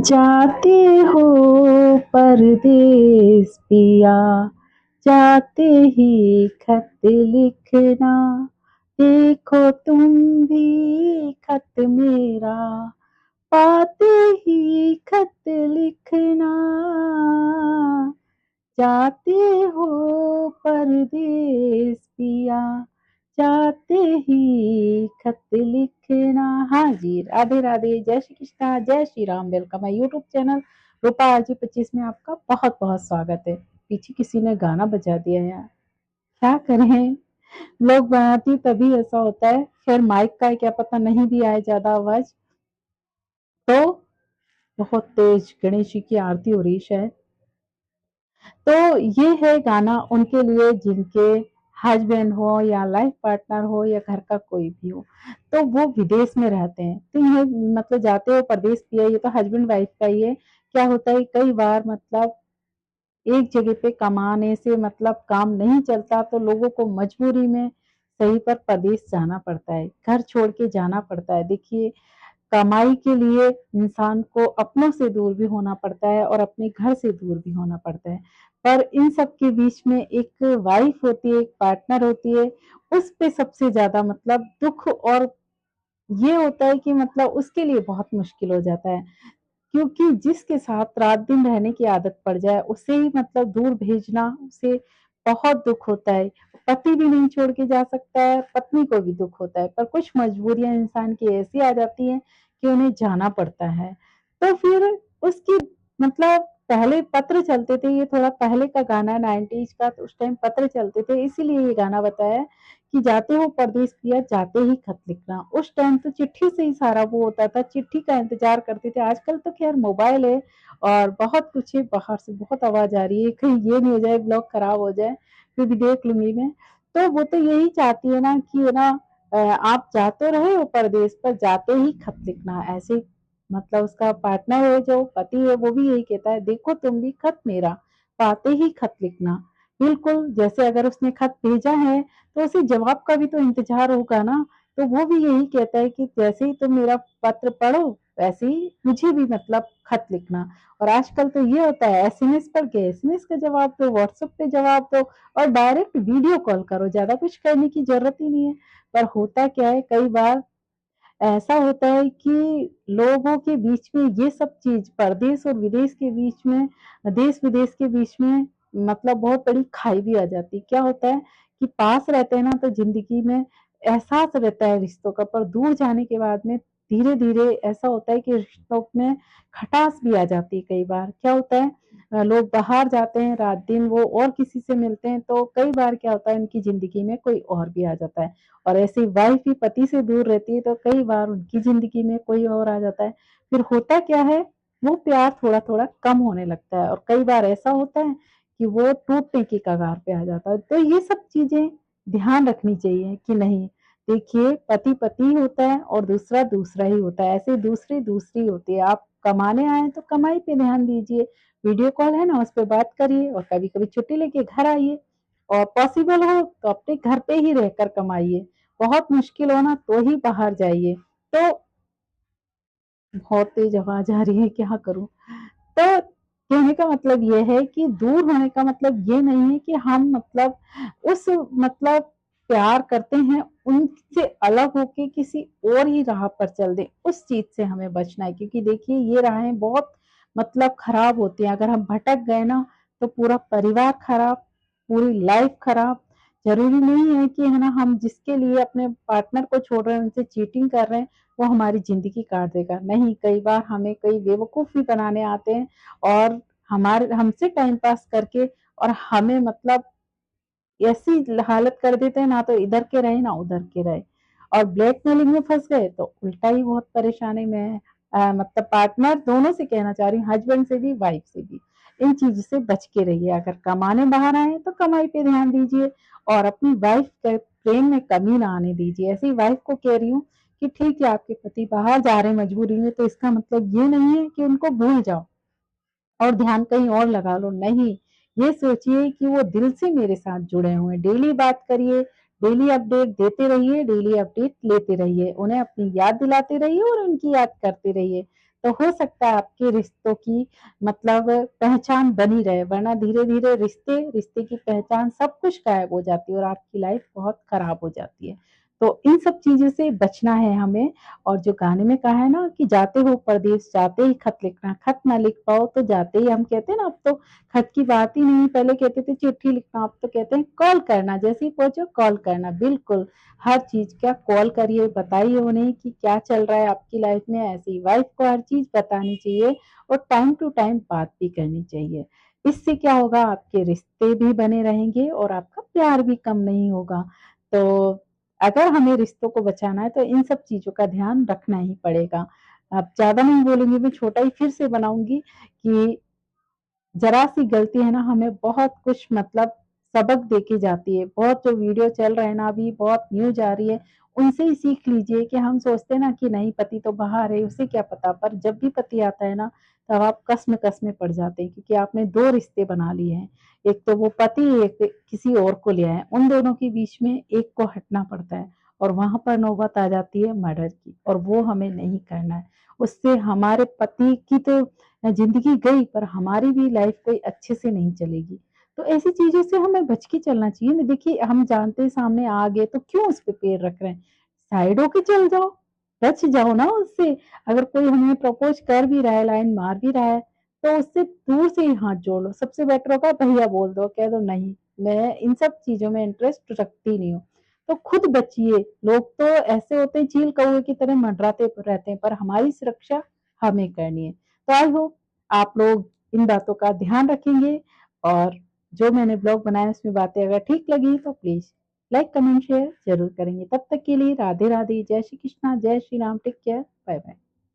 जाते हो परदेस पिया, जाते ही खत लिखना, देखो तुम भी खत मेरा, पाते ही खत लिखना। जाते हो परदेस पिया, जाते ही खत लिखना। हाँ जी, राधे राधे, जय श्री कृष्णा, जय श्री राम। वेलकम है यूट्यूब चैनल रूपा आरजी 25 में आपका बहुत बहुत स्वागत है। पीछे किसी ने गाना बजा दिया यार, क्या करें, लोग बनाती तभी ऐसा होता है। फिर माइक का क्या पता नहीं भी आए ज्यादा आवाज तो। बहुत तेज गणेश जी की आरती हो रही शायद। तो ये है गाना उनके लिए जिनके हस्बैंड हो या लाइफ पार्टनर हो या घर का कोई भी हो, तो वो विदेश में रहते हैं। तो ये मतलब जाते हो परदेश पिया, ये तो हस्बैंड वाइफ का ही है। क्या होता है कई बार मतलब एक जगह पे कमाने से मतलब काम नहीं चलता, तो लोगों को मजबूरी में सही पर परदेश जाना पड़ता है, घर छोड़ के जाना पड़ता है। देखिए, कमाई के लिए इंसान को अपनों से दूर भी होना पड़ता है और अपने घर से दूर भी होना पड़ता है। पर इन सब के बीच में एक वाइफ होती है, एक पार्टनर होती है, उस पे सबसे ज़्यादा मतलब दुःख और ये होता है कि मतलब उसके लिए बहुत मुश्किल हो जाता है। क्योंकि जिसके साथ रात-दिन रहने की आदत पड़ जाए, उसे ही मतलब दूर भेजना, उसे बहुत दुःख होता है। पति भी नहीं छोड़ के जा सकता है, पत्नी को भी दुःख होता है, पर कुछ मजबूरियाँ इंसान की ऐसी आ जाती हैं कि उन्हें जाना पड़ता है। तो फिर उसकी मतलब पहले पत्र चलते थे, ये थोड़ा पहले का गाना है 90s का, तो उस टाइम पत्र चलते थे, इसीलिए ये गाना बताया कि जाते हो परदेस पिया, जाते ही खत लिखना। उस टाइम तो चिट्ठी से ही सारा वो होता था, चिट्ठी का इंतज़ार करते थे। आजकल तो ख़ैर मोबाइल है और बहुत कुछ है, बाहर से बहुत आवाज़ आ रही है, कहीं ये नहीं हो जाए ब्लॉग ख़राब हो जाए, फिर भी देख लूँगी मैं। तो वो तो यही चाहती है ना कि है ना आप जा तो रहे हो परदेस पर जाते ही खत लिखना। ऐसे मतलब उसका पार्टनर है जो पति है वो भी यही कहता है, देखो तुम भी खत मेरा, पाते ही खत लिखना। बिल्कुल, जैसे अगर उसने खत भेजा है तो उसे जवाब का भी तो इंतज़ार होगा ना, तो वो भी यही कहता है कि जैसे ही तुम मेरा पत्र पढ़ो, वैसे ही मुझे भी मतलब खत लिखना। और आजकल तो ये होता है एसएमएस पढ़ के एसएमएस का जवाब दो, व्हाट्सएप पे जवाब दो और डायरेक्ट वीडियो कॉल करो, ज़्यादा कुछ करने की ज़रूरत ही नहीं है। पर होता क्या है कई बार ऐसा होता है कि लोगों के बीच में ये सब चीज़ परदेश और विदेश के बीच में, देश-विदेश के बीच में मतलब बहुत बड़ी खाई भी आ जाती है। क्या होता है कि पास रहते हैं ना तो ज़िंदगी में एहसास रहता है रिश्तों का, पर दूर जाने के बाद में धीरे-धीरे ऐसा होता है कि रिश्तों में खटास भी आ जाती है कई बार। क्या होता है लोग बाहर जाते हैं, रात-दिन वो और किसी से मिलते हैं, तो कई बार क्या होता है उनकी ज़िंदगी में कोई और भी आ जाता है। और ऐसे वाइफ भी पति से दूर रहती है तो कई बार उनकी ज़िंदगी में कोई और आ जाता है। फिर होता क्या है, वो प्यार थोड़ा-थोड़ा कम होने लगता है और कई बार ऐसा होता है कि वो टूटने की कगार पे आ जाता है। तो ये सब चीज़ें ध्यान रखनी चाहिए कि नहीं, देखिए पति-पति होता है और दूसरा दूसरा ही होता है, ऐसे दूसरी-दूसरी होती है। आप कमाने आए हैं तो कमाई पे ध्यान दीजिए, वीडियो कॉल है ना उस पे बात करिए और कभी-कभी छुट्टी लेके घर आइए। और पॉसिबल हो तो अपने घर पे ही रहकर कमाइए, बहुत मुश्किल हो ना तो ही बाहर जाइए। तो बहुत तेज़ आवाज़ आ रही है, क्या करूँ? तो कहने का मतलब ये है कि दूर होने का मतलब ये नहीं है कि हम मतलब उस मतलब प्यार करते हैं, उनसे अलग होके किसी और ही राह पर चल दें, उस चीज़ से हमें बचना है। क्योंकि देखिए ये राहें बहुत मतलब खराब होती हैं, अगर हम भटक गए ना तो पूरा परिवार खराब, पूरी लाइफ़ खराब। ज़रूरी नहीं है कि है ना हम जिसके लिए अपने पार्टनर को छोड़ रहे हैं, उनसे चीटिंग कर रहे हैं, वो हमारी ज़िंदगी काट देगा। नहीं, कई बार हमें कई बेवकूफ़ भी बनाने आते हैं और हमारे हमसे टाइम पास करके और हमें मतलब ऐसी हालत कर देते हैं ना तो इधर के रहे ना उधर के रहे और ब्लैकमेलिंग में फँस गए तो उल्टा ही बहुत परेशानी में है। मतलब पार्टनर दोनों से कहना चाह रही हूँ, हस्बैंड से भी, वाइफ से भी। इन चीज़ों से बच के रहिए। अगर कमाने बाहर आए हैं तो कमाई पे ध्यान दीजिए और अपनी वाइफ के प्रेम में कमी ना आने दीजिए। ऐसे ही वाइफ को कह रही हूँ कि ठीक है आपके पति बाहर जा रहे हैं मजबूरी में, तो इसका मतलब ये नहीं है कि उनको भूल जाओ और ध्यान कहीं और लगा लो, नहीं। ये सोचिए कि वो दिल से मेरे साथ जुड़े हुए हैं, डेली बात करिए, डेली अपडेट देते रहिए, डेली अपडेट लेते रहिए, उन्हें अपनी याद दिलाते रहिए और उनकी याद करते रहिए। तो हो सकता है आपके रिश्तों की मतलब पहचान बनी रहे, वरना धीरे-धीरे रिश्ते की पहचान सब कुछ गायब हो जाती है और आपकी लाइफ बहुत खराब हो जाती है। तो इन सब चीज़ों से बचना है हमें। और जो गाने में कहा है ना कि जाते हो परदेस जाते ही खत लिखना, खत ना लिख पाओ तो जाते ही हम कहते हैं ना अब तो खत की बात ही नहीं, पहले कहते थे चिट्ठी लिखना, अब तो कहते हैं कॉल करना, जैसे ही पहुँचो कॉल करना। बिल्कुल, हर चीज़ का कॉल करिए, बताइए उन्हें कि क्या चल रहा है आपकी लाइफ में, ऐसी वाइफ को हर चीज़ बतानी चाहिए और टाइम टू टाइम बात भी करनी चाहिए। इससे क्या होगा आपके रिश्ते भी बने रहेंगे और आपका प्यार भी कम नहीं होगा। तो अगर हमें रिश्तों को बचाना है तो इन सब चीज़ों का ध्यान रखना ही पड़ेगा। अब ज़्यादा नहीं बोलूँगी, मैं छोटा ही फिर से बनाऊँगी कि ज़रा-सी गलती है ना हमें बहुत कुछ मतलब सबक दे के जाती है। बहुत जो वीडियो चल रहे हैं ना अभी, बहुत न्यूज़ आ रही है, उनसे ही सीख लीजिए कि हम सोचते हैं ना कि नहीं पति तो बाहर है, उसे क्या पता, पर जब भी पति आता है ना, तब आप कस में पड़ जाते हैं क्योंकि आपने 2 रिश्ते बना लिए हैं। एक तो वो पति, एक किसी और को ले आए। उन दोनों के बीच में एक को हटना पड़ता है और वहाँ पर नौबत आ जाती है मर्डर की और वो हमें नहीं करना है। उससे हमारे पति की तो ज़िंदगी गई पर हमारी भी लाइफ कोई अच्छे से नहीं चलेगी। तो ऐसी चीज़ों से हमें बच के चलना चाहिए ना। देखिए हम जानते हैं सामने आग है तो क्यों उस पे पैर रख रहे हैं? साइड होके चल जाओ, बच जाओ ना उससे। अगर कोई हमें प्रपोज़ कर भी रहा है, लाइन मार भी रहा है, तो उससे दूर से ही हाथ जोड़ लो। सबसे बेटर होगा भैया बोल दो, कह दो नहीं, मैं इन सब चीज़ों में इंटरेस्ट रखती नहीं हूँ। तो खुद बचिए। लोग तो ऐसे होते हैं चील कौवे की तरह मंडराते रहते हैं, पर हमारी सुरक्षा हमें करनी है। तो आई होप आप लोग इन बातों का ध्यान रखेंगे और जो मैंने ब्लॉग बनाया उसमें बातें अगर ठीक लगी तो प्लीज़ लाइक, कमेंट, शेयर ज़रूर करेंगे। तब तक के लिए राधे राधे, जय श्री कृष्णा, जय Shri Ram, take care, bye bye.